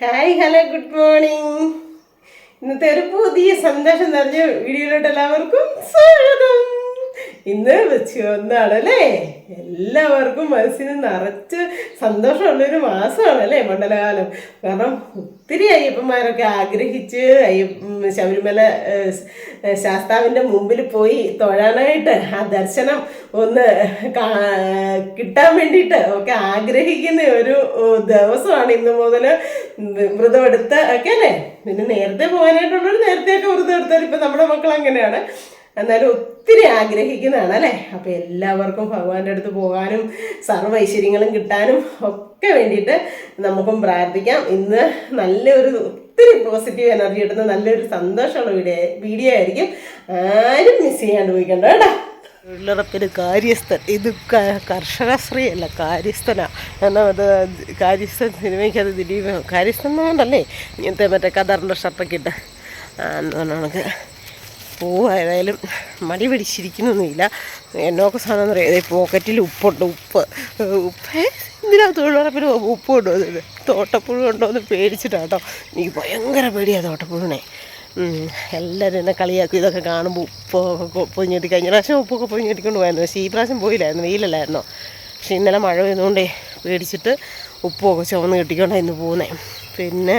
Hi hello good morning. ഇന്നത്തെ ഒരു പുതിയ സന്ദേശം നിറഞ്ഞ വീഡിയോയിലോട്ട് എല്ലാവർക്കും സ്വാഗതം. ഇന്ന് വെച്ച് ഒന്നാണല്ലേ, എല്ലാവർക്കും മനസ്സിന് നിറച്ച് സന്തോഷമുള്ളൊരു മാസമാണല്ലേ മണ്ഡലകാലം. കാരണം ഒത്തിരി അയ്യപ്പന്മാരൊക്കെ ആഗ്രഹിച്ച് ശബരിമല ശാസ്താവിൻ്റെ മുമ്പിൽ പോയി തൊഴാനായിട്ട് ആ ദർശനം ഒന്ന് കിട്ടാൻ വേണ്ടിയിട്ട് ഒക്കെ ആഗ്രഹിക്കുന്ന ഒരു ദിവസമാണ് ഇന്ന് മുതൽ വ്രതമെടുത്ത് ഒക്കെ അല്ലേ. പിന്നെ നേരത്തെ പോകാനായിട്ടുള്ളവർ നേരത്തെയൊക്കെ വ്രതം എടുത്താൽ ഇപ്പം നമ്മുടെ മക്കൾ അങ്ങനെയാണ്, എന്നാലും ഒത്തിരി ആഗ്രഹിക്കുന്നതാണ് അല്ലേ. അപ്പം എല്ലാവർക്കും ഭഗവാന്റെ അടുത്ത് പോകാനും സർവ്വ ഐശ്വര്യങ്ങളും കിട്ടാനും ഒക്കെ വേണ്ടിയിട്ട് നമുക്കും പ്രാർത്ഥിക്കാം. ഇന്ന് നല്ലൊരു ഒത്തിരി പോസിറ്റീവ് എനർജി കിട്ടുന്ന നല്ലൊരു സന്തോഷമുള്ള വീഡിയോ ആയിരിക്കും. ആരും മിസ് ചെയ്യാണ്ട് പോയിക്കണ്ട കേട്ടോ. തൊഴിലുറപ്പിന് കാര്യസ്ഥൻ, ഇത് കർഷകശ്രീ അല്ല കാര്യസ്ഥനാണ്. എന്നാൽ അത് കാര്യസ്ഥൻ സിനിമയ്ക്ക് അത് ദിലീപ് കാര്യസ്ഥൻ എന്നുകൊണ്ടല്ലേ ഇങ്ങനത്തെ മറ്റേ കതറിൻ്റെ ഷർട്ടൊക്കെ ഇട്ട് നമുക്ക് പോവായാലും മടി പിടിച്ചിരിക്കുന്നൊന്നുമില്ല. എന്നൊക്കെ സാധനം എന്ന് പറയുന്നത് പോക്കറ്റിൽ ഉപ്പുണ്ട്. ഉപ്പ് ഇതിനകത്ത് തൊഴിലുറപ്പിന് ഉപ്പ് കൊണ്ടുവന്നത് തോട്ടപ്പുഴ കൊണ്ടുവന്ന് പേടിച്ചിട്ടാട്ടോ. എനിക്ക് ഭയങ്കര പേടിയാണ് തോട്ടപ്പുഴനെ. എല്ലാവരും എന്നെ കളിയാക്കും ഇതൊക്കെ കാണുമ്പോൾ ഉപ്പൊക്കെ പൊഞ്ഞെട്ടി. കഴിഞ്ഞ പ്രാവശ്യം ഉപ്പൊക്കെ പൊഞ്ഞെട്ടിക്കൊണ്ട് പോയായിരുന്നു, പക്ഷേ ഈ പ്രാവശ്യം പോയില്ലായിരുന്നു, വെയിലല്ലായിരുന്നോ. പക്ഷേ ഇന്നലെ മഴ പെയ്തുകൊണ്ടേ പേടിച്ചിട്ട് ഉപ്പൊക്കെ ചുവന്ന് കെട്ടിക്കൊണ്ടാണ് ഇന്ന് പോകുന്നത്. പിന്നെ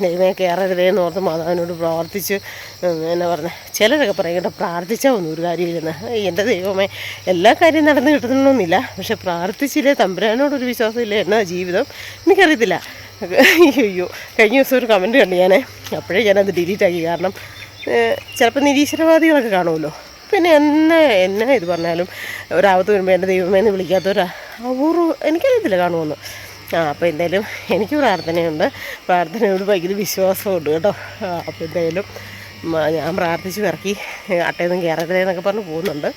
ദൈവമേ കയറരുതേന്ന് ഓർത്ത് മാതാവിനോട് പ്രാർത്ഥിച്ച് എന്നാ പറഞ്ഞത്. ചിലരൊക്കെ പറയട്ടെ പ്രാർത്ഥിച്ചാൽ ഒന്നും ഒരു കാര്യമില്ലെന്ന്. എൻ്റെ ദൈവമേ എല്ലാ കാര്യം നടന്ന് കിട്ടണമെന്നില്ല, പക്ഷെ പ്രാർത്ഥിച്ചില്ലേ തമ്പുരാനോടൊരു വിശ്വാസമില്ല എന്നാ ജീവിതം എനിക്കറിയത്തില്ല. അയ്യോ കഴിഞ്ഞ ദിവസം ഒരു കമൻറ്റ് കണ്ടു ഞാൻ, അപ്പോഴേ ഞാനത് ഡിലീറ്റാക്കി. കാരണം ചിലപ്പോൾ നിരീശ്വരവാദികളൊക്കെ കാണുമല്ലോ. പിന്നെ എന്നാ ഇത് പറഞ്ഞാലും ഒരാപത്ത് വരുമ്പോൾ എൻ്റെ ദൈവമേന്ന് വിളിക്കാത്തവരാ അപൂർവം, എനിക്കറിയത്തില്ല കാണുമെന്ന്. അപ്പോൾ എന്തായാലും എനിക്ക് പ്രാർത്ഥനയുണ്ട്, പ്രാർത്ഥനയോട് ഭയങ്കര വിശ്വാസമുണ്ട് കേട്ടോ. അപ്പോൾ എന്തായാലും ഞാൻ പ്രാർത്ഥിച്ച് ഇറക്കി അട്ടയൊന്നും കയറരുതേ എന്നൊക്കെ പറഞ്ഞ് പോകുന്നുണ്ട്.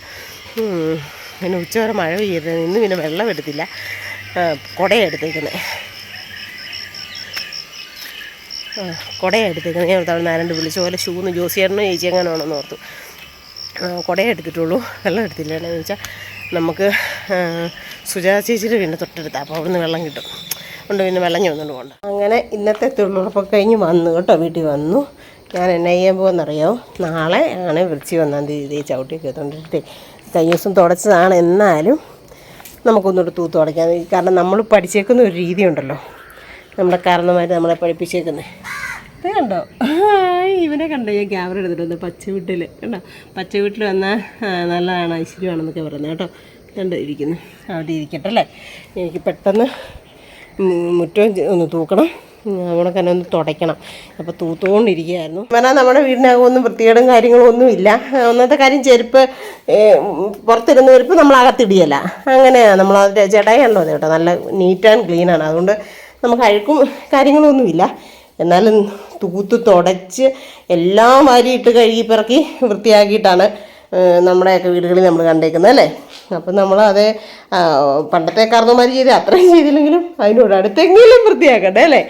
പിന്നെ ഉച്ചവരെ മഴ പെയ്യരുത്. ഇന്ന് പിന്നെ വെള്ളം എടുത്തില്ല, കുടയെടുത്തേക്കുന്നത് ഞാൻ തവണ നാരണ്ട് വിളിച്ച പോലെ ഷൂന്ന് ജോസിയേട്ടനോ ചേച്ചി എങ്ങനെയാണെന്ന് ഓർത്തു. കുടയെടുത്തിട്ടുള്ളൂ, വെള്ളം എടുത്തില്ല. എന്ന് വെച്ചാൽ നമുക്ക് സുജാ ചേച്ചിയുടെ വീടിൻ്റെ തൊട്ടടുത്താണ്, അപ്പോൾ അവിടുന്ന് വെള്ളം കിട്ടും. കൊണ്ട് പിന്നെ വെള്ളം ചോദിച്ചുകൊണ്ട് പോകണ്ട. അങ്ങനെ ഇന്നത്തെ തൊഴിലുറപ്പൊക്കെ കഴിഞ്ഞ് വന്നു കേട്ടോ, വീട്ടിൽ വന്നു. ഞാൻ എന്നാ ചെയ്യാൻ പോകുമെന്നറിയാമോ, നാളെ ആണ് വൃശ്ചി 1-ാം തീയതി ചവിട്ടിയൊക്കെ എത്തുകൊണ്ടിട്ട് കഴിഞ്ഞ ദിവസം തുടച്ചതാണ്. എന്നാലും നമുക്കൊന്നുകൂടെ തൂത്ത് തുടയ്ക്കാം. കാരണം നമ്മൾ പഠിച്ചേക്കുന്ന ഒരു രീതി ഉണ്ടല്ലോ, നമ്മുടെ കാരണന്മാർ നമ്മളെ പഠിപ്പിച്ചേക്കുന്നത്. ഇത് കണ്ടോ, ഇവനെ കണ്ടോ, ഞാൻ ക്യാമറ എടുത്തിട്ടുണ്ട്. പച്ചവീട്ടിൽ കണ്ടോ, പച്ചവീട്ടിൽ വന്നാൽ നല്ലതാണ്, ഐശ്വര്യമാണെന്നൊക്കെ പറയുന്നത് കേട്ടോ. കണ്ടോ ഇരിക്കുന്നു, അവിടെ ഇരിക്കട്ടെ അല്ലേ. എനിക്ക് പെട്ടെന്ന് മുറ്റം ഒന്ന് തൂക്കണം, നമ്മളൊക്കെ തന്നെ ഒന്ന് തുടയ്ക്കണം. അപ്പോൾ തൂത്തുകൊണ്ടിരിക്കുകയായിരുന്നു. പറഞ്ഞാൽ നമ്മുടെ വീടിനകമൊന്നും വൃത്തികേടും കാര്യങ്ങളും ഒന്നുമില്ല. ഒന്നാമത്തെ കാര്യം ചെരുപ്പ് പുറത്തിരുന്ന ചെരുപ്പ് നമ്മളകത്തിടിയല്ല, അങ്ങനെയാണ് നമ്മൾ അതിൻ്റെ ജടയുണ്ടോ കേട്ടോ, നല്ല നീറ്റ് ആൻഡ് ക്ലീനാണ്. അതുകൊണ്ട് നമുക്ക് അഴുക്കും കാര്യങ്ങളൊന്നുമില്ല. എന്നാലും തൂത്ത് തുടച്ച് എല്ലാം വാരിയിട്ട് കഴുകി പിറക്കി വൃത്തിയാക്കിയിട്ടാണ് നമ്മുടെയൊക്കെ വീടുകളിൽ നമ്മൾ കണ്ടേക്കുന്നത് അല്ലേ. അപ്പം നമ്മൾ അതേ പണ്ടത്തെ കാരണന്മാർ ചെയ്ത് അത്രയും ചെയ്തില്ലെങ്കിലും അതിനോട് അടുത്തെങ്കിലും വൃത്തിയാക്കട്ടെ അല്ലേ.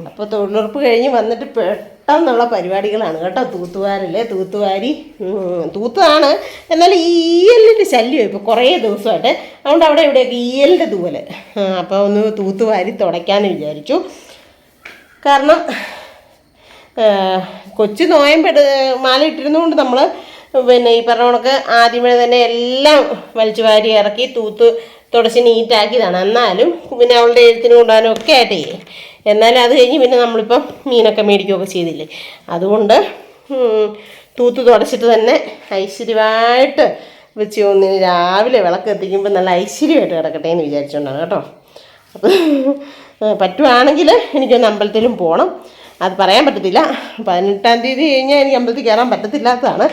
അപ്പോൾ തൊഴിലുറപ്പ് കഴിഞ്ഞ് വന്നിട്ട് പെട്ടെന്നുള്ള പരിപാടികളാണ് കേട്ടോ. തൂത്തുവാരല്ലേ, തൂത്തുവാരി തൂത്താണ്. എന്നാൽ ഈയലിൻ്റെ ശല്യം ഇപ്പോൾ കുറേ ദിവസമായിട്ട്, അതുകൊണ്ട് അവിടെ ഇവിടെയൊക്കെ ഈയലിൻ്റെ തൂവൽ. അപ്പോൾ ഒന്ന് തൂത്തുവാരി തുടയ്ക്കാമെന്ന് വിചാരിച്ചു. കാരണം കൊച്ചു മാല ഇട്ടിരുന്നുകൊണ്ട് നമ്മൾ പിന്നെ ഈ പറഞ്ഞ കണക്ക് ആദ്യമേ തന്നെ എല്ലാം വലിച്ചു വാരി ഇറക്കി തൂത്ത് തുടച്ച് നീറ്റാക്കിയതാണ്. എന്നാലും പിന്നെ അവളുടെ എഴുത്തിന് കൊണ്ടുപോകാനും ഒക്കെ ആയിട്ടേ, എന്നാലും അത് കഴിഞ്ഞ് പിന്നെ നമ്മളിപ്പം മീനൊക്കെ മേടിക്കുകയൊക്കെ ചെയ്തില്ലേ, അതുകൊണ്ട് തൂത്ത് തുടച്ചിട്ട് തന്നെ ഐശ്വര്യമായിട്ട് വെച്ച് ഒന്നിന് രാവിലെ വിളക്ക് എത്തിക്കുമ്പോൾ നല്ല ഐശ്വര്യമായിട്ട് കിടക്കട്ടെ എന്ന് വിചാരിച്ചുകൊണ്ടാണ് കേട്ടോ. അപ്പം പറ്റുവാണെങ്കിൽ എനിക്കൊന്ന് അമ്പലത്തിലും പോകണം. അത് പറയാൻ പറ്റത്തില്ല. 18-ാം തീയതി കഴിഞ്ഞാൽ എനിക്ക് അമ്പലത്തിൽ കയറാൻ പറ്റത്തില്ലാത്തതാണ്.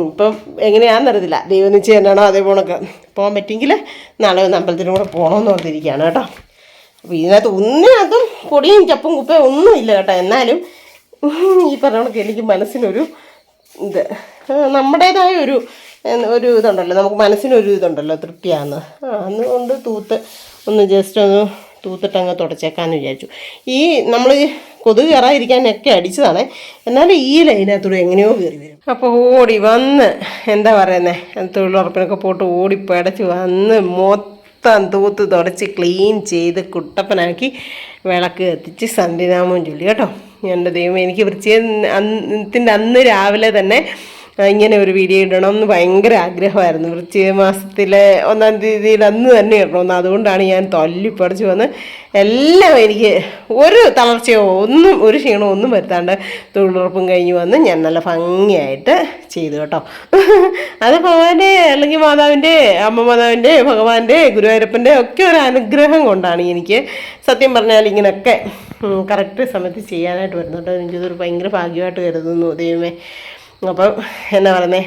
ഇപ്പം എങ്ങനെയാണെന്നറിയത്തില്ല, ദൈവനിശ്ചയം എന്നാണോ അതേപോലൊക്കെ പോകാൻ പറ്റുമെങ്കിൽ നാളെ ഒന്ന് അമ്പലത്തിലും കൂടെ പോകണമെന്ന് ഓർത്തിരിക്കുകയാണ് കേട്ടോ. അപ്പോൾ ഇതിനകത്ത് ഒന്നിനകത്തും പൊടിയും ചപ്പും കുപ്പയും ഒന്നും ഇല്ല കേട്ടോ. എന്നാലും ഈ പറഞ്ഞ കണക്ക് എനിക്ക് മനസ്സിനൊരു ഇത് നമ്മുടേതായ ഒരു ഇതുണ്ടല്ലോ, നമുക്ക് മനസ്സിനൊരു ഇതുണ്ടല്ലോ, തൃപ്തിയാണെന്ന്. അതുകൊണ്ട് ഒന്ന് ജസ്റ്റ് ഒന്ന് തൂത്തിട്ടങ്ങ് തുടച്ചേക്കാമെന്ന് വിചാരിച്ചു. ഈ നമ്മൾ കൊതുക് കയറാതിരിക്കാനൊക്കെ അടിച്ചതാണ്, എന്നാലും ഈ ലൈനകത്തൂടെ എങ്ങനെയോ കയറി വരും. അപ്പോൾ ഓടി വന്ന് എന്താ പറയുന്നത്, തൊഴിലുറപ്പിനൊക്കെ പോയിട്ട് ഓടിപ്പടച്ച് വന്ന് മൊത്തം തൂത്ത് തുടച്ച് ക്ലീൻ ചെയ്ത് കുട്ടപ്പനാക്കി വിളക്ക് കത്തിച്ച് സന്ധ്യാനാമവും ചൊല്ലി കേട്ടോ. എൻ്റെ ദൈവം, എനിക്ക് വൃശ്ചികത്തിൻ്റെ അന്ന് രാവിലെ തന്നെ ഇങ്ങനെ ഒരു വീഡിയോ ഇടണം എന്ന് ഭയങ്കര ആഗ്രഹമായിരുന്നു. വൃശ്ചിക മാസത്തിലെ 1-ാം തീയതിയിൽ അന്ന് തന്നെ ഇടണമെന്ന്. അതുകൊണ്ടാണ് ഞാൻ തല്ലിപ്പടച്ച് വന്ന് എല്ലാം എനിക്ക് ഒരു തളർച്ചയോ ഒരു ക്ഷീണമോ ഒന്നും വരുത്താണ്ട് തൊഴിലുറപ്പും കഴിഞ്ഞ് വന്ന് ഞാൻ നല്ല ഭംഗിയായിട്ട് ചെയ്തു കേട്ടോ. അത് ഭഗവാന്റെ അല്ലെങ്കിൽ മാതാവിൻ്റെ, അമ്മ മാതാവിൻ്റെ, ഭഗവാന്റെ, ഗുരുവായൂരപ്പൻ്റെ ഒക്കെ ഒരു അനുഗ്രഹം കൊണ്ടാണ് എനിക്ക് സത്യം പറഞ്ഞാൽ ഇങ്ങനെയൊക്കെ കറക്റ്റ് സമയത്ത് ചെയ്യാനായിട്ട് വരുന്നുണ്ട്. എനിക്കിതൊരു ഭയങ്കര ഭാഗ്യമായിട്ട് കരുതുന്നു ദൈവമേ. അപ്പം എന്നാ പറയുന്നത്,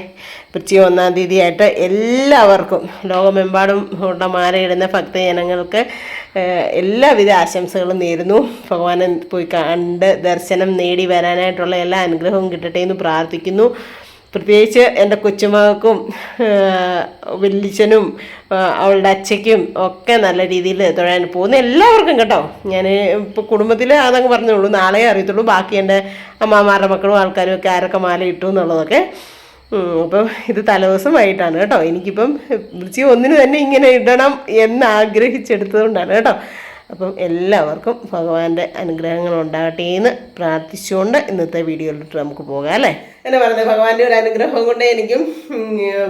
വൃശ്ചിക 1-ാം തീയതിയായിട്ട് എല്ലാവർക്കും, ലോകമെമ്പാടും ഉള്ള മാലയിടുന്ന ഭക്തജനങ്ങൾക്ക് എല്ലാവിധ ആശംസകളും നേരുന്നു. ഭഗവാനെ പോയി കണ്ട് ദർശനം നേടി വരാനായിട്ടുള്ള എല്ലാ അനുഗ്രഹവും കിട്ടട്ടെ എന്ന് പ്രാർത്ഥിക്കുന്നു. പ്രത്യേകിച്ച് എൻ്റെ കൊച്ചുമകൾക്കും വല്യച്ഛനും അവളുടെ അച്ഛയ്ക്കും ഒക്കെ നല്ല രീതിയിൽ തൊഴാൻ പോകുന്ന എല്ലാവർക്കും കേട്ടോ. ഞാൻ ഇപ്പോൾ കുടുംബത്തിൽ അതങ്ങ് പറഞ്ഞോളൂ, നാളെ അറിയത്തുള്ളൂ ബാക്കി എൻ്റെ അമ്മമാരുടെ മക്കളും ആൾക്കാരും ഒക്കെ ആരൊക്കെ മാല ഇട്ടു എന്നുള്ളതൊക്കെ. അപ്പം ഇത് തലേദിവസം വൈകിട്ടാണ് കേട്ടോ. എനിക്കിപ്പം വൃശ്ചിക 1-ന് തന്നെ ഇങ്ങനെ ഇടണം എന്ന് ആഗ്രഹിച്ചെടുത്തതുകൊണ്ടാണ് കേട്ടോ. അപ്പം എല്ലാവർക്കും ഭഗവാന്റെ അനുഗ്രഹങ്ങൾ ഉണ്ടാകട്ടെ എന്ന് പ്രാർത്ഥിച്ചുകൊണ്ട് ഇന്നത്തെ വീഡിയോയിലിട്ട് നമുക്ക് പോകാം അല്ലേ. എന്നെ പറയുന്നത്, ഭഗവാന്റെ ഒരു അനുഗ്രഹം കൊണ്ട് എനിക്കും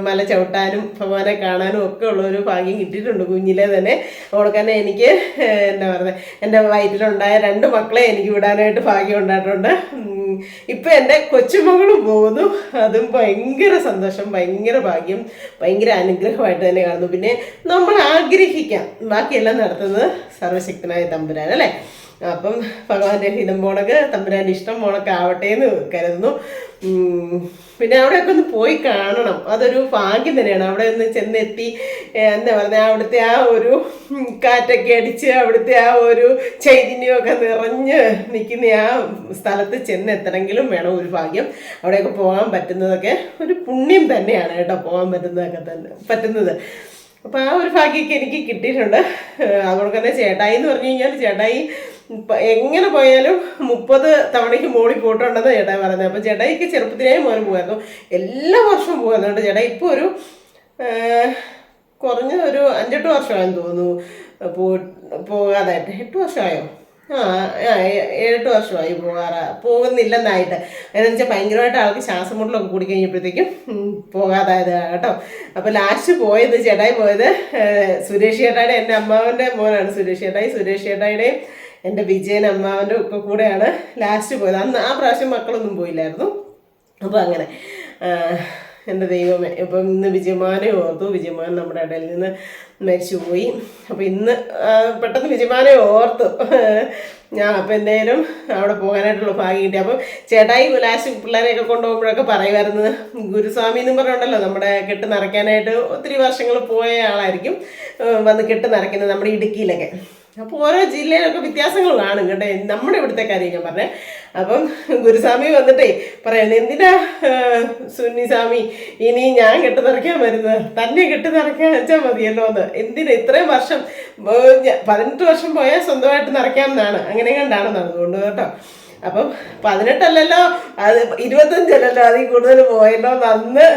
മല ചവിട്ടാനും ഭഗവാനെ കാണാനും ഒക്കെ ഉള്ളൊരു ഭാഗ്യം കിട്ടിയിട്ടുണ്ട് കുഞ്ഞിലെ തന്നെ. അതുകൊണ്ട് തന്നെ എനിക്ക് എന്താ പറയുന്നത്, എൻ്റെ വയറ്റിലുണ്ടായ 2 മക്കളെ എനിക്ക് വിടാനായിട്ട് ഭാഗ്യം ഉണ്ടായിട്ടുണ്ട്. ഇപ്പം എൻ്റെ കൊച്ചുമകളും പോകുന്നു, അതും ഭയങ്കര സന്തോഷം, ഭയങ്കര ഭാഗ്യം, ഭയങ്കര അനുഗ്രഹമായിട്ട് തന്നെ കാണുന്നു. പിന്നെ നമ്മൾ ആഗ്രഹിക്കാം, ബാക്കിയെല്ലാം നടത്തുന്നത് സർവശക്തനായ തമ്പുരാൻ അല്ലേ. അപ്പം ഭഗവാന്റെ ഹിതം പോണക്ക് തമ്പുരാൻ്റെ ഇഷ്ടം പോണക്ക് ആവട്ടെ എന്ന് കരുതുന്നു. പിന്നെ അവിടെയൊക്കെ ഒന്ന് പോയി കാണണം, അതൊരു ഭാഗ്യം തന്നെയാണ്. അവിടെ ഒന്ന് ചെന്നെത്തി എന്താ പറയുക, അവിടുത്തെ ആ ഒരു കാറ്റൊക്കെ അടിച്ച് അവിടുത്തെ ആ ഒരു ചൈതന്യമൊക്കെ നിറഞ്ഞ് നിൽക്കുന്ന ആ സ്ഥലത്ത് ചെന്നെത്തണമെങ്കിലും വേണം ഒരു ഭാഗ്യം. അവിടെയൊക്കെ പോകാൻ പറ്റുന്നതൊക്കെ ഒരു പുണ്യം തന്നെയാണ് കേട്ടോ, പോകാൻ പറ്റുന്നത്. അപ്പോൾ ആ ഒരു ഭാഗ്യമൊക്കെ എനിക്ക് കിട്ടിയിട്ടുണ്ട്. അതുകൊണ്ട് തന്നെ ചേട്ടായി എന്ന് പറഞ്ഞു കഴിഞ്ഞാൽ, ചേട്ടായി എങ്ങനെ പോയാലും 30 തവണയ്ക്ക് മോളിൽ പോയിട്ടുണ്ടെന്ന് ചേട്ടായി പറയുന്നത്. അപ്പോൾ ചേട്ടായിക്ക് ചെറുപ്പത്തിലേ മോനും പോകുമായിരുന്നു, എല്ലാ വർഷവും പോകുന്നുണ്ട്. ചേട്ടായി ഇപ്പോൾ ഒരു കുറഞ്ഞ ഒരു 5-8 വർഷമായെന്ന് തോന്നുന്നു പോകാതായിട്ട്. 8 വർഷമായോ? 7-8 വർഷമായി പോകുന്നില്ലെന്നായിട്ട്. അതെന്ന് വെച്ചാൽ ഭയങ്കരമായിട്ട് ആൾക്ക് ശ്വാസം മുട്ടലൊക്കെ കൂടി കഴിഞ്ഞപ്പോഴത്തേക്കും പോകാതായത് കേട്ടോ. അപ്പോൾ ലാസ്റ്റ് പോയത്, ചേട്ടായി പോയത് സുരേഷ് ചേട്ടായുടെ, എൻ്റെ അമ്മാവൻ്റെ മോനാണ് സുരേഷ് ചേട്ടായുടെയും എൻ്റെ വിജയൻ അമ്മാവൻ്റെ ഒക്കെ കൂടെയാണ് ലാസ്റ്റ് പോയത്. അന്ന് ആ പ്രാവശ്യം മക്കളൊന്നും പോയില്ലായിരുന്നു. അപ്പോൾ അങ്ങനെ എൻ്റെ ദൈവമേ, ഇപ്പം ഇന്ന് വിജയമാനെ ഓർത്തു. വിജയമാൻ നമ്മുടെ ഇടയിൽ നിന്ന് മരിച്ചുപോയി. അപ്പോൾ ഇന്ന് പെട്ടെന്ന് വിജയമാനെ ഓർത്തു ഞാൻ. അപ്പോൾ എന്തായാലും അവിടെ പോകാനായിട്ടുള്ള ഭാഗ്യം കിട്ടി. അപ്പം ചേട്ടായി ലാസ്റ്റ് പിള്ളേരെയൊക്കെ കൊണ്ടുപോകുമ്പോഴൊക്കെ പറയുമായിരുന്നു, ഗുരുസ്വാമി എന്നും പറഞ്ഞുണ്ടല്ലോ, നമ്മുടെ കെട്ട് നിറയ്ക്കാനായിട്ട് ഒത്തിരി വർഷങ്ങൾ പോയ ആളായിരിക്കും വന്ന് കെട്ട് നിറയ്ക്കുന്നത് നമ്മുടെ ഇടുക്കിയിലൊക്കെ. അപ്പോൾ ഓരോ ജില്ലയിലൊക്കെ വ്യത്യാസങ്ങൾ കാണും കേട്ടോ. നമ്മുടെ ഇവിടുത്തെ കാര്യം ഞാൻ പറഞ്ഞേ. അപ്പം ഗുരുസ്വാമി വന്നിട്ടേ പറയുന്നത്, എന്തിനാ സുന്നിസ്വാമി ഇനി ഞാൻ കെട്ട് നിറയ്ക്കാൻ വരുന്നത്, തന്നെ കെട്ട് നിറയ്ക്കാൻ വെച്ചാൽ മതിയല്ലോ എന്ന്. എന്തിനാ ഇത്രയും വർഷം, 18 വർഷം പോയാൽ സ്വന്തമായിട്ട് നിറയ്ക്കാമെന്നാണ്, അങ്ങനെ കണ്ടാണെന്നാണ് അതുകൊണ്ട് കേട്ടോ. അപ്പം 18 അല്ലല്ലോ, അത് 25 അല്ലല്ലോ, അതിൽ കൂടുതൽ പോയല്ലോ എന്ന് അന്ന്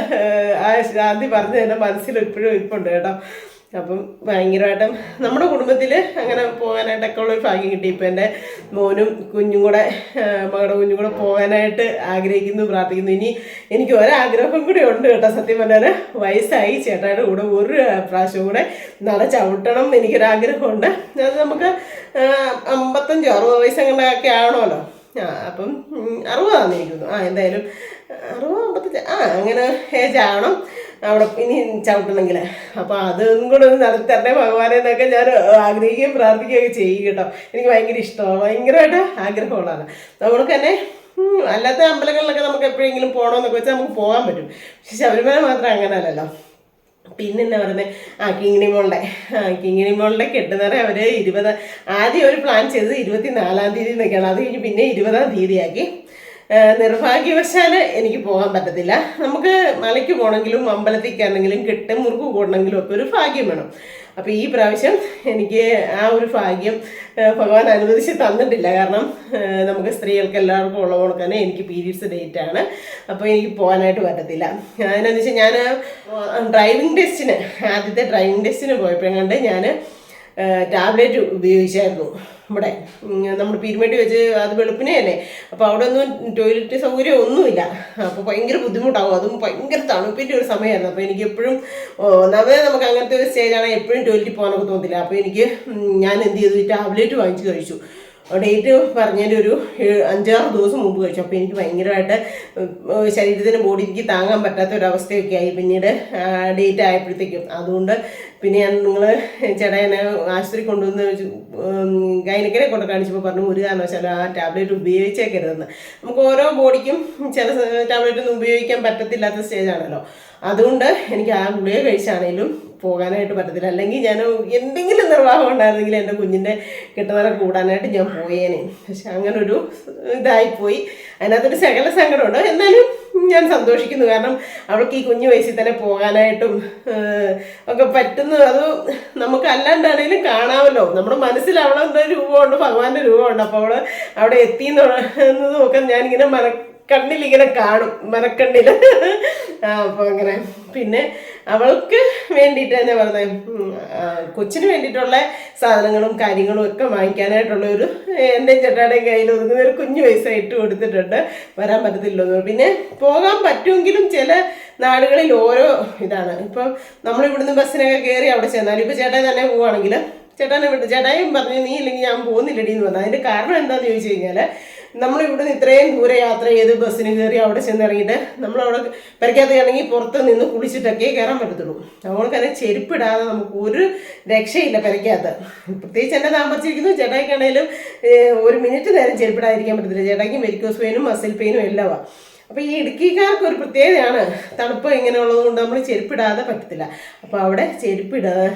ആ ശാന്തി പറഞ്ഞ് എൻ്റെ മനസ്സിൽ ഇപ്പോഴും ഇരിപ്പുണ്ട് കേട്ടോ. അപ്പം ഭയങ്കരമായിട്ടും നമ്മുടെ കുടുംബത്തിൽ അങ്ങനെ പോകാനായിട്ടൊക്കെ ഉള്ളൊരു ഭാഗ്യം കിട്ടി. ഇപ്പം എൻ്റെ മോനും മകളുടെ കുഞ്ഞും കൂടെ പോകാനായിട്ട് ആഗ്രഹിക്കുന്നു, പ്രാർത്ഥിക്കുന്നു. ഇനി എനിക്ക് ഒരാഗ്രഹം കൂടി ഉണ്ട് കേട്ടോ. സത്യം പറഞ്ഞാൽ വയസ്സായി, ചേട്ടായുടെ കൂടെ ഒരു പ്രാവശ്യം കൂടെ നട ചവിട്ടണം എന്ന് എനിക്കൊരാഗ്രഹമുണ്ട്. അത് നമുക്ക് 55-60 വയസ്സങ്ങനെയൊക്കെ ആവണമല്ലോ. അപ്പം 60 ആണെന്ന് എനിക്ക് തോന്നുന്നു. എന്തായാലും 60-55 അങ്ങനെ ഏജ് ആവണം. അവിടെ ഇനി ചവിട്ടണമെങ്കിൽ. അപ്പോൾ അതൊന്നും കൂടെ ഒന്ന് നടത്തി തരണേ ഭഗവാനെ എന്നൊക്കെ ഞാൻ ആഗ്രഹിക്കുകയും പ്രാർത്ഥിക്കുകയൊക്കെ ചെയ്യും കേട്ടോ. എനിക്ക് ഭയങ്കര ഇഷ്ടമാണ്, ഭയങ്കരമായിട്ട് ആഗ്രഹമുള്ളതാണ്. നമ്മൾക്ക് തന്നെ അല്ലാത്ത അമ്പലങ്ങളിലൊക്കെ നമുക്ക് എപ്പോഴെങ്കിലും പോകണമെന്നൊക്കെ വെച്ചാൽ നമുക്ക് പോകാൻ പറ്റും. പക്ഷെ ശബരിമല മാത്രം അങ്ങനെ അല്ലല്ലോ. പിന്നെ എന്നാ പറയുന്നത്, കിങ്ങിണി മോളുടെ കെട്ടുന്നേരം അവർ ആദ്യം ഒരു പ്ലാൻ ചെയ്തത് 24-ാം തീയതി എന്നൊക്കെയാണ്. അത് കഴിഞ്ഞ് പിന്നെ 20-ാം തീയതിയാക്കി. നിർഭാഗ്യവശാൽ എനിക്ക് പോകാൻ പറ്റത്തില്ല. നമുക്ക് മലയ്ക്ക് പോകണമെങ്കിലും അമ്പലത്തിൽ കയറണമെങ്കിലും കെട്ട് മുറുക്ക് കൂടണമെങ്കിലും ഒക്കെ ഒരു ഭാഗ്യം വേണം. അപ്പോൾ ഈ പ്രാവശ്യം എനിക്ക് ആ ഒരു ഭാഗ്യം ഭഗവാൻ അനുവദിച്ച് തന്നിട്ടില്ല. കാരണം നമുക്ക് സ്ത്രീകൾക്ക് എല്ലാവർക്കും ഉള്ളതുകൊണ്ട് തന്നെ എനിക്ക് പീരീഡ്സ് ഡേറ്റ് ആണ്. അപ്പോൾ എനിക്ക് പോകാനായിട്ട് പറ്റത്തില്ല. അതിനെന്ന് വെച്ചാൽ ഞാൻ ആദ്യത്തെ ഡ്രൈവിംഗ് ടെസ്റ്റിന് പോയപ്പോഴെങ്ങാണ്ട് ഞാൻ ടാബ്ലറ്റ് ഉപയോഗിച്ചായിരുന്നു. ഇവിടെ നമ്മൾ പീരുമേട്ടി വെച്ച് അത് വെളുപ്പിനെ അല്ലേ. അപ്പോൾ അവിടെ ഒന്നും ടോയ്ലറ്റ് സൗകര്യം ഒന്നുമില്ല. അപ്പോൾ ഭയങ്കര ബുദ്ധിമുട്ടാകും. അതും ഭയങ്കര തണുപ്പിൻ്റെ ഒരു സമയമായിരുന്നു. അപ്പോൾ എനിക്ക് എപ്പോഴും ഒന്നാമതേ നമുക്ക് അങ്ങനത്തെ ഒരു സ്റ്റേജാണെങ്കിൽ എപ്പോഴും ടോയ്ലറ്റിൽ പോകാനൊക്കെ തോന്നില്ല. അപ്പോൾ ഞാൻ എന്ത് ചെയ്തു, ടാബ്ലറ്റ് വാങ്ങിച്ച് കഴിച്ചു. ഡേറ്റ് പറഞ്ഞതിൻ്റെ ഒരു 5-6 ദിവസം മുമ്പ് കഴിച്ചു. അപ്പോൾ എനിക്ക് ഭയങ്കരമായിട്ട് ശരീരത്തിന് ബോഡിക്ക് താങ്ങാൻ പറ്റാത്ത ഒരവസ്ഥയൊക്കെ ആയി പിന്നീട് ഡേറ്റ് ആയപ്പോഴത്തേക്കും. അതുകൊണ്ട് പിന്നെ നിങ്ങൾ ചേട്ടാനെ ആശുപത്രി കൊണ്ടുവന്ന് ഗൈനക്കിനെ കൊണ്ട് കാണിച്ചപ്പോൾ പറഞ്ഞു ഒരു കാരണവശാലും ആ ടാബ്ലറ്റ് ഉപയോഗിച്ചേക്കരുതെന്ന്. നമുക്ക് ഓരോ ബോഡിക്കും ചില ടാബ്ലറ്റൊന്നും ഉപയോഗിക്കാൻ പറ്റത്തില്ലാത്ത സ്റ്റേജാണല്ലോ. അതുകൊണ്ട് എനിക്ക് ആ ഗുളിക കഴിച്ചാണേലും പോകാനായിട്ട് പറ്റത്തില്ല. അല്ലെങ്കിൽ ഞാൻ എന്തെങ്കിലും നിർവാഹം ഉണ്ടായിരുന്നെങ്കിൽ എൻ്റെ കുഞ്ഞിൻ്റെ കെട്ടുന്നേരം കൂടാനായിട്ട് ഞാൻ പോയേനെ. പക്ഷെ അങ്ങനൊരു ഇതായിപ്പോയി. അതിനകത്തൊരു സകല സങ്കടമുണ്ട്. എന്നാലും ഞാൻ സന്തോഷിക്കുന്നു. കാരണം അവൾക്ക് ഈ കുഞ്ഞു വയസ്സിൽ തന്നെ പോകാനായിട്ടും ഒക്കെ പറ്റുന്നു. അത് നമുക്ക് അല്ലാണ്ടാണേലും കാണാമല്ലോ. നമ്മുടെ മനസ്സിൽ അവളെന്തൊരു രൂപമുണ്ട്, ഭഗവാന്റെ രൂപമുണ്ട്. അപ്പോൾ അവൾ അവിടെ എത്തിയെന്നുള്ളതും ഒക്കെ ഞാനിങ്ങനെ കണ്ണിലിങ്ങനെ കാണും, മനക്കണ്ണിൽ. അപ്പോൾ അങ്ങനെ പിന്നെ അവൾക്ക് വേണ്ടിയിട്ട് തന്നെ പറഞ്ഞത് കൊച്ചിന് വേണ്ടിയിട്ടുള്ള സാധനങ്ങളും കാര്യങ്ങളും ഒക്കെ വാങ്ങിക്കാനായിട്ടുള്ള ഒരു എൻ്റെ ചേട്ടായുടെയും കയ്യിൽ ഒതുങ്ങുന്ന ഒരു കുഞ്ഞു പൈസ ഇട്ട് കൊടുത്തിട്ടുണ്ട്. വരാൻ പറ്റത്തില്ലെന്ന്. പിന്നെ പോകാൻ പറ്റുമെങ്കിലും ചില നാടുകളിൽ ഓരോ ഇതാണ്. ഇപ്പം നമ്മളിവിടുന്ന് ബസ്സിനൊക്കെ കയറി അവിടെ ചെന്നാലും ഇപ്പോൾ ചേട്ടായി തന്നെ പോവുകയാണെങ്കിൽ ചേട്ടായും പറഞ്ഞു നീ ഇല്ലെങ്കിൽ ഞാൻ പോകുന്നില്ലടി എന്ന് പറഞ്ഞു. അതിൻ്റെ കാരണം എന്താണെന്ന് ചോദിച്ചു കഴിഞ്ഞാൽ നമ്മളിവിടുന്ന് ഇത്രയും ദൂരെ യാത്ര ചെയ്ത് ബസ്സിന് കയറി അവിടെ ചെന്നിറങ്ങിയിട്ട് നമ്മളവിടെ പെരയ്ക്കകത്ത് ഇറങ്ങി പുറത്ത് നിന്ന് കുളിച്ചിട്ടൊക്കെ കയറാൻ പറ്റത്തുള്ളൂ. അതുകൊണ്ട് തന്നെ ചെരുപ്പിടാതെ നമുക്ക് ഒരു രക്ഷയില്ല പെരയ്ക്കകത്ത്. പ്രത്യേകിച്ച് എന്നെ താമസിച്ചിരിക്കുന്നു. ചേട്ടായിക്കാണേലും 1 മിനിറ്റ് നേരം ചെരുപ്പിടാതിരിക്കാൻ പറ്റത്തില്ല. ചേട്ടായിക്കും വെരിക്കോസ് പെയിനും മസിൽ പെയിനും എല്ലാമാണ്. അപ്പോൾ ഈ ഇടുക്കിക്കാർക്ക് ഒരു പ്രത്യേകതയാണ്, തണുപ്പ് ഇങ്ങനെയുള്ളത് കൊണ്ട് നമ്മൾ ചെരുപ്പിടാതെ പറ്റത്തില്ല. അപ്പോൾ അവിടെ ചെരുപ്പിടാതെ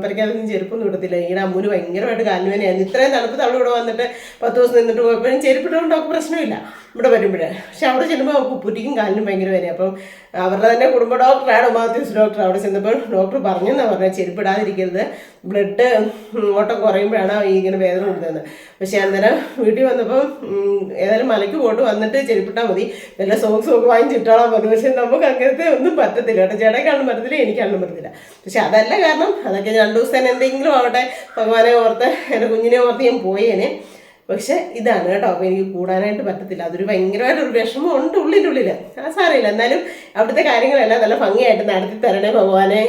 പെരയ്ക്കകത്തൊന്നും ചെരുപ്പൊന്നും ഇടത്തില്ല. ഈടെ അമ്മൂന് ഭയങ്കരമായിട്ട് കാലുവേനയായിരുന്നു. ഇത്രയും തണുപ്പ് അവൾ ഇവിടെ വന്നിട്ട് 10 ദിവസം നിന്നിട്ട് പോയപ്പോഴും ചെരുപ്പിട്ടുകൊണ്ട് അവർക്ക് പ്രശ്നമില്ല ഇവിടെ വരുമ്പോഴേ. പക്ഷെ അവിടെ ചെല്ലുമ്പോൾ അവർക്ക് ഉപ്പുറ്റിക്കും കാലിനും ഭയങ്കര വേദന. അപ്പം അവരുടെ തന്നെ കുടുംബ ഡോക്ടറാണ് മാത്യൂസ് ഡോക്ടർ. അവിടെ ചെന്നപ്പോൾ ഡോക്ടർ പറഞ്ഞെന്നാണ് പറഞ്ഞത് ചെരുപ്പിടാതിരിക്കരുത്, ബ്ലഡ് ഓട്ടം കുറയുമ്പോഴാണ് ഇങ്ങനെ വേദന കൊടുത്തത്. പക്ഷെ അന്നേരം വീട്ടിൽ വന്നപ്പോൾ ഏതായാലും മലയ്ക്ക് പോയിട്ട് വന്നിട്ട് ചെരുപ്പിട്ടാൽ മതി, വല്ല സോക്സും ഒക്കെ വാങ്ങിച്ചിട്ടോളാൻ പറഞ്ഞു. പക്ഷെ നമുക്ക് അങ്ങനത്തെ ഒന്നും പറ്റത്തില്ല കേട്ടോ. ചേട്ടയ്ക്കാണും പറ്റത്തില്ല, എനിക്കാണും പറ്റത്തില്ല. പക്ഷെ അതല്ല കാരണം, അതൊക്കെ 2 ദിവസം തന്നെ എന്തെങ്കിലും ആവട്ടെ ഭഗവാനെ ഓർത്ത് എൻ്റെ കുഞ്ഞിനെ ഓർത്ത് ഞാൻ പോയേനെ. പക്ഷെ ഇതാണ് കേട്ടോ. അപ്പോൾ എനിക്ക് കൂടാനായിട്ട് പറ്റത്തില്ല. അതൊരു ഭയങ്കരമായിട്ടൊരു വിഷമം ഉണ്ട് ഉള്ളിനുള്ളിൽ. ആ സാരമില്ല. എന്നാലും അവിടുത്തെ കാര്യങ്ങളെല്ലാം നല്ല ഭംഗിയായിട്ട് നടത്തി തരണേ ഭഗവാനെ.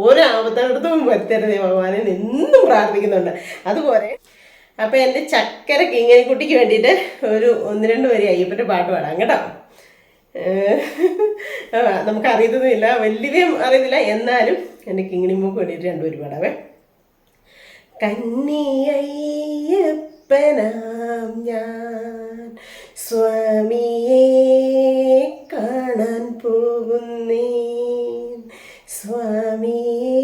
ഓരോ ആപത്തടുത്തും വരുത്തരുതേ ഭഗവാനെ എന്നും പ്രാർത്ഥിക്കുന്നുണ്ട്. അതുപോലെ അപ്പോൾ എൻ്റെ ചക്കര കിങ്ങിണിക്കുട്ടിക്ക് വേണ്ടിയിട്ട് ഒരു 1-2 വരി അയ്യപ്പൻ്റെ പാട്ട് പാടാം കേട്ടോ. നമുക്കറിയത്തൊന്നുമില്ല, വലിയ അറിയത്തില്ല. എന്നാലും എൻ്റെ കിങ്ങിണിമോക്ക് വേണ്ടിയിട്ട് 2 വരി പാടാവേ. കന്നിയയ്യപ്പനാം ഞാൻ സ്വാമിയെ കാണാൻ പോകുന്നേൻ, സ്വാമിയെ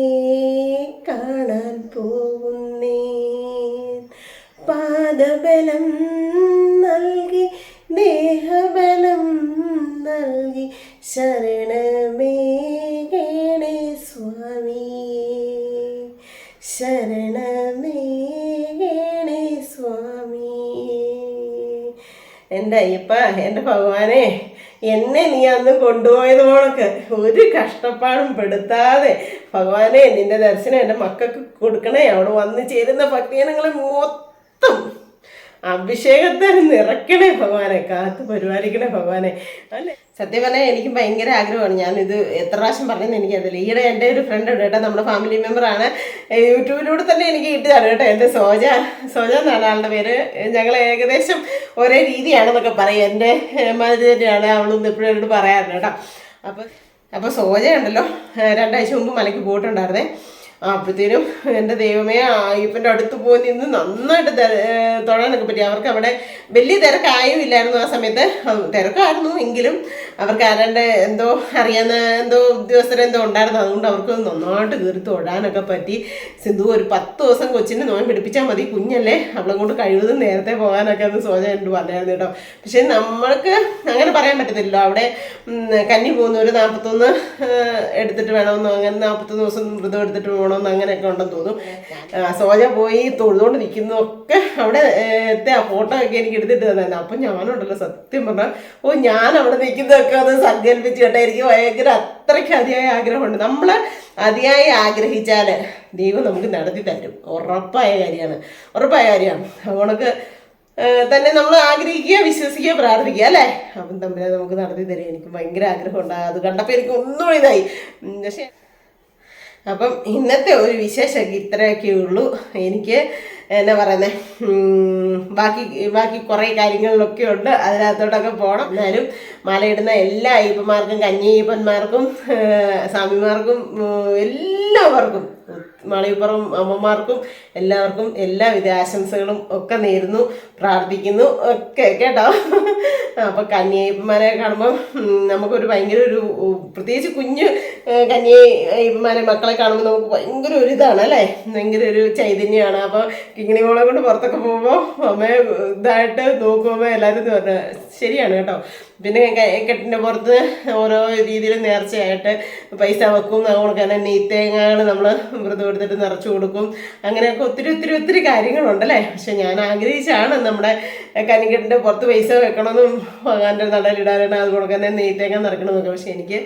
കാണാൻ പോകുന്നേൻ. പാദബലം നൽകി ദേഹബലം നൽകി ശരണമേകണേ സ്വാമിയേ, ശരണമേകണേ സ്വാമിയേ. എൻ്റെ അയ്യപ്പ, എൻ്റെ ഭഗവാനെ, എന്നെ നീ അന്ന് കൊണ്ടുപോയത് പോണക്ക് ഒരു കഷ്ടപ്പാടും പെടുത്താതെ ഭഗവാനെ നിന്റെ ദർശനം എൻ്റെ മക്കൾക്ക് കൊടുക്കണേ. അവിടെ വന്ന് ചേരുന്ന ഭക്തജനങ്ങളെ മൊത്തം അഭിഷേകത്തെ നിറയ്ക്കണേ ഭഗവാനെ, കാത്ത് പരിപാലിക്കണേ ഭഗവാനെ. അല്ലേ സത്യം പറഞ്ഞാൽ എനിക്ക് ഭയങ്കര ആഗ്രഹമാണ്. ഞാനിത് എത്ര പ്രാവശ്യം പറഞ്ഞെന്ന് എനിക്കറിയില്ല. ഈയിടെ എൻ്റെ ഒരു ഫ്രണ്ട് ഉണ്ട് കേട്ടോ, നമ്മുടെ ഫാമിലി മെമ്പറാണ്. യൂട്യൂബിലൂടെ തന്നെ എനിക്ക് കിട്ടിയതാണ് കേട്ടോ. എൻ്റെ സോജ എന്നാണ് ആളുടെ പേര്. ഞങ്ങൾ ഏകദേശം ഒരേ രീതിയാണെന്നൊക്കെ പറയും. എൻ്റെ മാതിരി തന്നെയാണ് അവളൊന്നും എപ്പോഴും എന്നോട് പറയാറുണ്ട് കേട്ടോ. അപ്പോൾ സോജ ഉണ്ടല്ലോ 2 ആഴ്ച മുമ്പ് മലയ്ക്ക് പോയിട്ടുണ്ടായിരുന്നേ. അപ്പോഴത്തേനും എൻ്റെ ദൈവമേ അയ്യപ്പൻ്റെ അടുത്ത് പോയി നിന്ന് നന്നായിട്ട് തൊഴാനൊക്കെ പറ്റി. അവർക്ക് അവിടെ വലിയ തിരക്കായുമില്ലായിരുന്നു ആ സമയത്ത്. തിരക്കായിരുന്നു എങ്കിലും അവർക്ക് ആരാണ്ട് എന്തോ അറിയാവുന്ന എന്തോ ഉദ്യോഗസ്ഥരെന്തോ ഉണ്ടായിരുന്നു. അതുകൊണ്ട് അവർക്ക് നന്നായിട്ട് കയറി തൊഴാനൊക്കെ പറ്റി. സിന്ധു ഒരു 10 ദിവസം കൊച്ചിനെ നോയം പിടിപ്പിച്ചാൽ മതി, കുഞ്ഞല്ലേ, അവളെ കൊണ്ട് കഴിവതും നേരത്തെ പോകാനൊക്കെ ഒന്ന് സോജ ഉണ്ട് പറഞ്ഞായിരുന്നു കേട്ടോ. പക്ഷെ നമ്മൾക്ക് അങ്ങനെ പറയാൻ പറ്റത്തില്ലല്ലോ. അവിടെ കന്നി പോകുന്നവർ 41 എടുത്തിട്ട് വേണമെന്നോ അങ്ങനെ 41 ദിവസം വ്രതം എടുത്തിട്ട് പോകണമെന്ന് അങ്ങനെയൊക്കെ ഉണ്ടെന്ന് തോന്നും. സോജ പോയി തൊഴുതുകൊണ്ട് നിൽക്കുന്നതൊക്കെ അവിടെ ആ ഫോട്ടോ ഒക്കെ എനിക്ക് എടുത്തിട്ട് തന്നായിരുന്നു. അപ്പം ഞാനുണ്ടല്ലോ സത്യം പറഞ്ഞാൽ ഞാൻ അവിടെ നിൽക്കുന്നതൊക്കെ അത് സങ്കല്പിച്ച് കേട്ടോ. എനിക്ക് ഭയങ്കര അത്രയ്ക്ക് അതിയായ ആഗ്രഹമുണ്ട്. നമ്മൾ അതിയായി ആഗ്രഹിച്ചാൽ ദൈവം നമുക്ക് നടത്തി തരും. ഉറപ്പായ കാര്യമാണ്. അതുകൊണ്ടൊക്കെ തന്നെ നമ്മൾ ആഗ്രഹിക്കുക, വിശ്വസിക്കുക, പ്രാർത്ഥിക്കുക അല്ലേ. അപ്പം തമ്മിൽ നമുക്ക് നടത്തി തരും. എനിക്ക് ഭയങ്കര ആഗ്രഹമുണ്ട്. അത് കണ്ടപ്പോൾ എനിക്ക് ഒന്നുകൂടി ഇതായി. പക്ഷേ അപ്പം ഇന്നത്തെ ഒരു വിശേഷമൊക്കെ ഇത്രയൊക്കെ ഉള്ളൂ. എനിക്ക് എന്നാ പറയുന്നത്, ബാക്കി കുറേ കാര്യങ്ങളിലൊക്കെ ഉണ്ട്, അതിനകത്തോട്ടൊക്കെ പോകണം. എന്നാലും മലയിടുന്ന എല്ലാ അയ്യപ്പന്മാർക്കും, കന്യയ്യപ്പന്മാർക്കും, സ്വാമിമാർക്കും, എല്ലാവർക്കും, മലയപ്പുറം അമ്മമാർക്കും എല്ലാവർക്കും എല്ലാവിധ ആശംസകളും ഒക്കെ നേരുന്നു, പ്രാർത്ഥിക്കുന്നു ഒക്കെ കേട്ടോ. അപ്പം കന്യയ്യപ്പന്മാരെ കാണുമ്പോൾ നമുക്കൊരു ഭയങ്കര ഒരു പ്രത്യേകിച്ച് കുഞ്ഞ് കന്യയ്യപ്പന്മാരെ മക്കളെ കാണുമ്പോൾ നമുക്ക് ഭയങ്കര ഒരു ഇതാണ് അല്ലേ, ഭയങ്കര ഒരു ചൈതന്യമാണ്. അപ്പോൾ കിങ്ങിണി മോളെ കൊണ്ട് പുറത്തൊക്കെ പോകുമ്പോൾ അമ്മയെ ഇതായിട്ട് നോക്കുമ്പോൾ എല്ലാവരും പറഞ്ഞു ശരിയാണ് കേട്ടോ. പിന്നെ കെട്ടിൻ്റെ പുറത്ത് ഓരോ രീതിയിൽ നേർച്ചയായിട്ട് പൈസ വെക്കും. അതുകൊണ്ട് തന്നെ നെയ്ത്തേങ്ങകൾ നമ്മൾ വ്രതം എടുത്തിട്ട് നിറച്ചു കൊടുക്കും. അങ്ങനെയൊക്കെ ഒത്തിരി കാര്യങ്ങളുണ്ടല്ലേ. പക്ഷെ ഞാൻ ആഗ്രഹിച്ചാണ് നമ്മുടെ കന്നിക്കെട്ടിൻ്റെ പുറത്ത് പൈസ വെക്കണമെന്നും ഭഗവാന്റെ നടലിടാനാണ് അതുകൊണ്ട് തന്നെ നെയ്ത്തേങ്ങ നിറയ്ക്കണമെന്നൊക്കെ. പക്ഷെ എനിക്ക്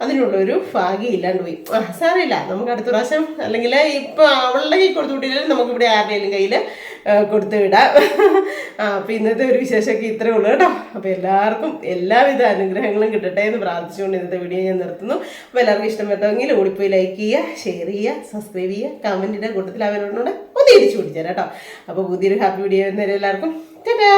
അതിനുള്ളൊരു ഭാഗ്യം ഇല്ലാണ്ട് പോയി. സാരമില്ല, നമുക്ക് അടുത്ത പ്രാവശ്യം അല്ലെങ്കിൽ ഇപ്പം അവളുടെ കൈ കൊടുത്തു വിട്ടില്ലെങ്കിൽ നമുക്കിവിടെ ആരുടെയും കയ്യിൽ കൊടുത്തു വിടാം. അപ്പം ഇന്നത്തെ ഒരു വിശേഷമൊക്കെ ഇത്രേ ഉള്ളൂ കേട്ടോ. അപ്പോൾ എല്ലാവർക്കും എല്ലാവിധ അനുഗ്രഹങ്ങളും കിട്ടട്ടെ എന്ന് പ്രാർത്ഥിച്ചുകൊണ്ട് ഇന്നത്തെ വീഡിയോ ഞാൻ നിർത്തുന്നു. അപ്പോൾ എല്ലാവർക്കും ഇഷ്ടപ്പെട്ടെങ്കിൽ ഓടിപ്പോയി ലൈക്ക് ചെയ്യുക, ഷെയർ ചെയ്യുക, സബ്സ്ക്രൈബ് ചെയ്യുക, കമൻറ്റിൻ്റെ കൂട്ടത്തിൽ അവരോട് ഒന്ന് ഇടിച്ചു പിടിച്ചാൽ കേട്ടോ. അപ്പോൾ പുതിയൊരു ഹാപ്പി വീഡിയോ വരുന്നവരെ എല്ലാവർക്കും ടാറ്റാ.